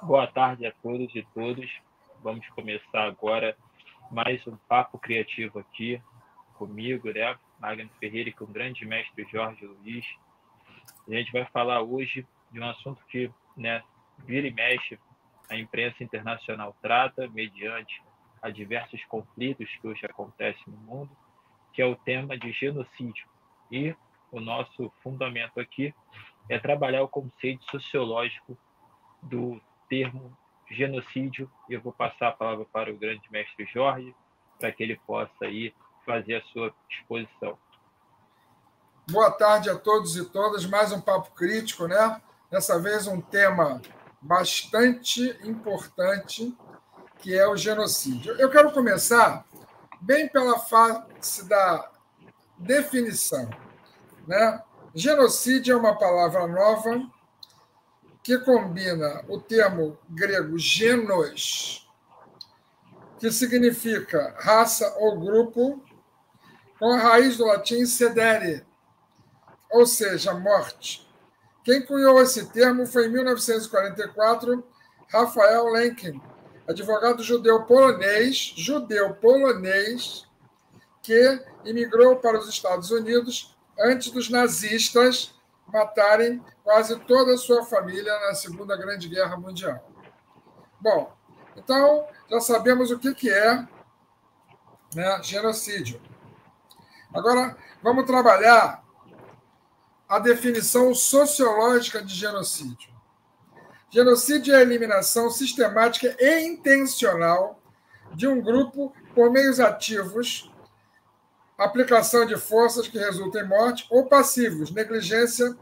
Boa tarde a todos e todas. Vamos começar agora mais um papo criativo aqui comigo, né? Magno Ferreira e com o grande mestre Jorge Luiz. A gente vai falar hoje de um assunto que, né, vira e mexe, a imprensa internacional trata mediante a diversos conflitos que hoje acontecem no mundo, que é o tema de genocídio. E o nosso fundamento aqui é trabalhar o conceito sociológico do termo genocídio. E eu vou passar a palavra para o grande mestre Jorge, para que ele possa aí fazer a sua exposição. Boa tarde a todos e todas. Mais um Papo Crítico, né? Dessa vez um tema bastante importante, que é o genocídio. Eu quero começar bem pela face da definição, né? Genocídio é uma palavra nova que combina o termo grego genos, que significa raça ou grupo, com a raiz do latim sedere, ou seja, morte. Quem cunhou esse termo foi, em 1944, Rafael Lemkin, advogado judeu-polonês, que imigrou para os Estados Unidos antes dos nazistas matarem quase toda a sua família na Segunda Grande Guerra Mundial. Bom, então já sabemos o que é, né, genocídio. Agora vamos trabalhar a definição sociológica de genocídio. Genocídio é a eliminação sistemática e intencional de um grupo por meios ativos, aplicação de forças que resultam em morte, ou passivos, negligência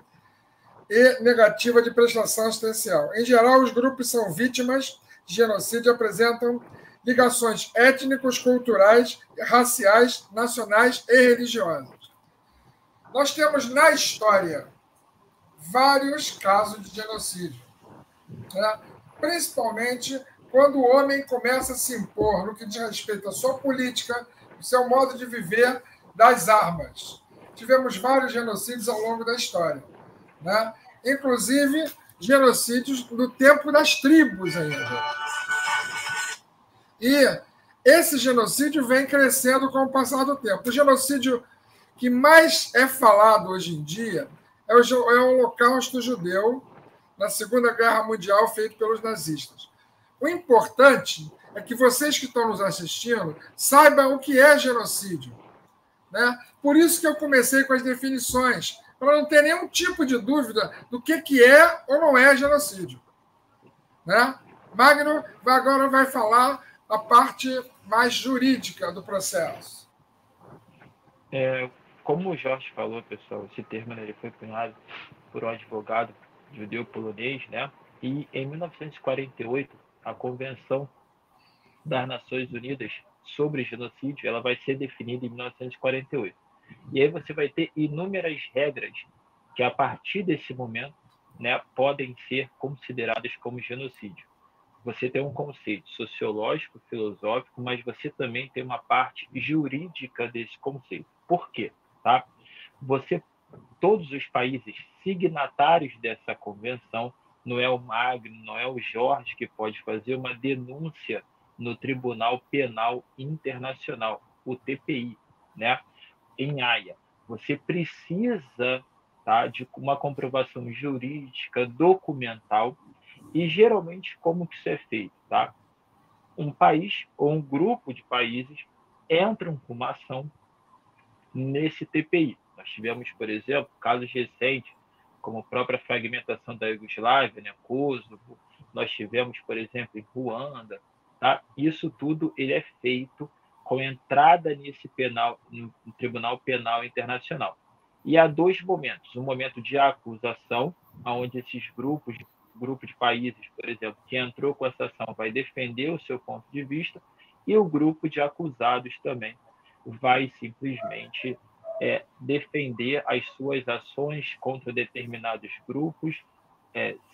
e negativa de prestação assistencial. Em geral, os grupos são vítimas de genocídio e apresentam ligações étnicos, culturais, raciais, nacionais e religiosas. Nós temos na história vários casos de genocídio, né? Principalmente quando o homem começa a se impor no que diz respeito à sua política, o seu modo de viver, das armas. Tivemos vários genocídios ao longo da história, né? Inclusive genocídios no tempo das tribos ainda. E esse genocídio vem crescendo com o passar do tempo. O genocídio que mais é falado hoje em dia é o Holocausto Judeu, na Segunda Guerra Mundial, feito pelos nazistas. O importante é que vocês que estão nos assistindo saibam o que é genocídio, né? Por isso que eu comecei com as definições, para não ter nenhum tipo de dúvida do que é ou não é genocídio, né? Magno agora vai falar a parte mais jurídica do processo. Como o Jorge falou, pessoal, esse termo, né, ele foi cunhado por um advogado judeu-polonês, né? E em 1948, a Convenção das Nações Unidas sobre genocídio, ela vai ser definida em 1948. E aí você vai ter inúmeras regras que, a partir desse momento, né, podem ser consideradas como genocídio. Você tem um conceito sociológico, filosófico, mas você também tem uma parte jurídica desse conceito. Por quê? Tá? Todos os países signatários dessa convenção, não é o Magno, não é o Jorge que pode fazer uma denúncia no Tribunal Penal Internacional, o TPI, né? Em Haia. Você precisa, tá, de uma comprovação jurídica, documental, e geralmente como que isso é feito, tá? Um país ou um grupo de países entram com uma ação nesse TPI. Nós tivemos, por exemplo, casos recentes, como a própria fragmentação da Iugoslávia, né, Kosovo. Nós tivemos, por exemplo, em Ruanda. Tá? Isso tudo ele é feito com entrada nesse no Tribunal Penal Internacional. E há dois momentos. Um momento de acusação, onde esses grupo de países, por exemplo, que entrou com essa ação vai defender o seu ponto de vista, e o grupo de acusados também vai simplesmente defender as suas ações contra determinados grupos,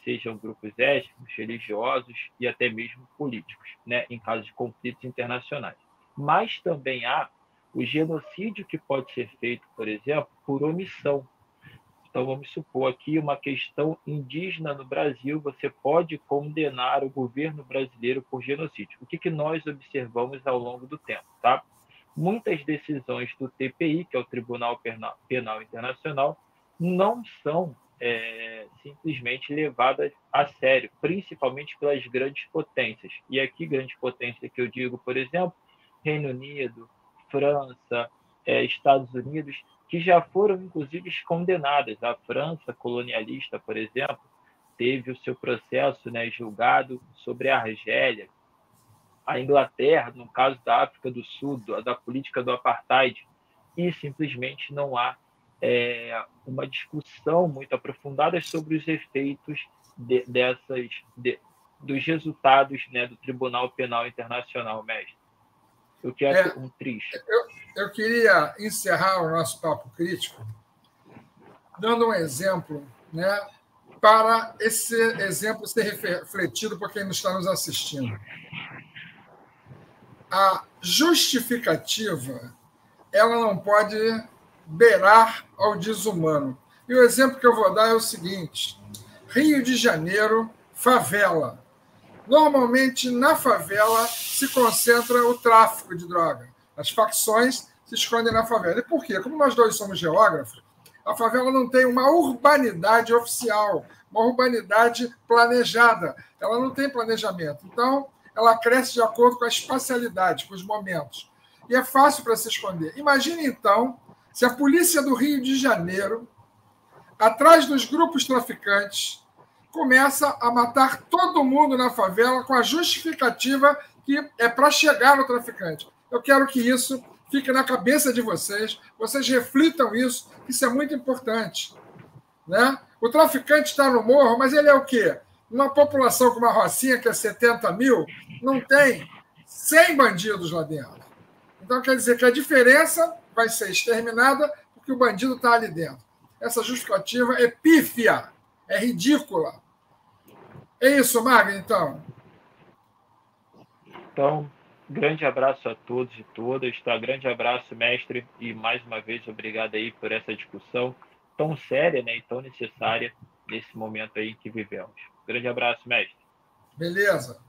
sejam grupos étnicos, religiosos e até mesmo políticos, né, em caso de conflitos internacionais. Mas também há o genocídio que pode ser feito, por exemplo, por omissão. Então, vamos supor aqui uma questão indígena no Brasil, você pode condenar o governo brasileiro por genocídio. O que nós observamos ao longo do tempo, tá? Muitas decisões do TPI, que é o Tribunal Penal Internacional, não são simplesmente levadas a sério, principalmente pelas grandes potências. E aqui, grandes potências que eu digo, por exemplo, Reino Unido, França, Estados Unidos, que já foram, inclusive, condenadas. A França colonialista, por exemplo, teve o seu processo, né, julgado sobre a Argélia. A Inglaterra, no caso da África do Sul, da política do apartheid, e simplesmente não há uma discussão muito aprofundada sobre os efeitos dos resultados, né, do Tribunal Penal Internacional, mestre. O que é um triste. Eu queria encerrar o nosso papo crítico dando um exemplo, né, para esse exemplo ser refletido por quem está nos assistindo. A justificativa, ela não pode beirar ao desumano. E o exemplo que eu vou dar é o seguinte: Rio de Janeiro, favela. Normalmente, na favela, se concentra o tráfico de droga. As facções se escondem na favela. E por quê? Como nós dois somos geógrafos, a favela não tem uma urbanidade oficial, uma urbanidade planejada. Ela não tem planejamento. Então, ela cresce de acordo com a espacialidade, com os momentos. E é fácil para se esconder. Imagine, então, se a polícia do Rio de Janeiro, atrás dos grupos traficantes, começa a matar todo mundo na favela com a justificativa que é para chegar no traficante. Eu quero que isso fique na cabeça de vocês reflitam isso é muito importante. Né? O traficante está no morro, mas ele é o quê? Uma população com uma rocinha que é 70 mil, não tem 100 bandidos lá dentro. Então, quer dizer que a diferença vai ser exterminada porque o bandido está ali dentro. Essa justificativa é pífia, é ridícula. É isso, Magno, então. Então, grande abraço a todos e todas. Tá? Grande abraço, mestre, e mais uma vez obrigado aí por essa discussão tão séria, né, e tão necessária nesse momento aí que vivemos. Grande abraço, mestre. Beleza.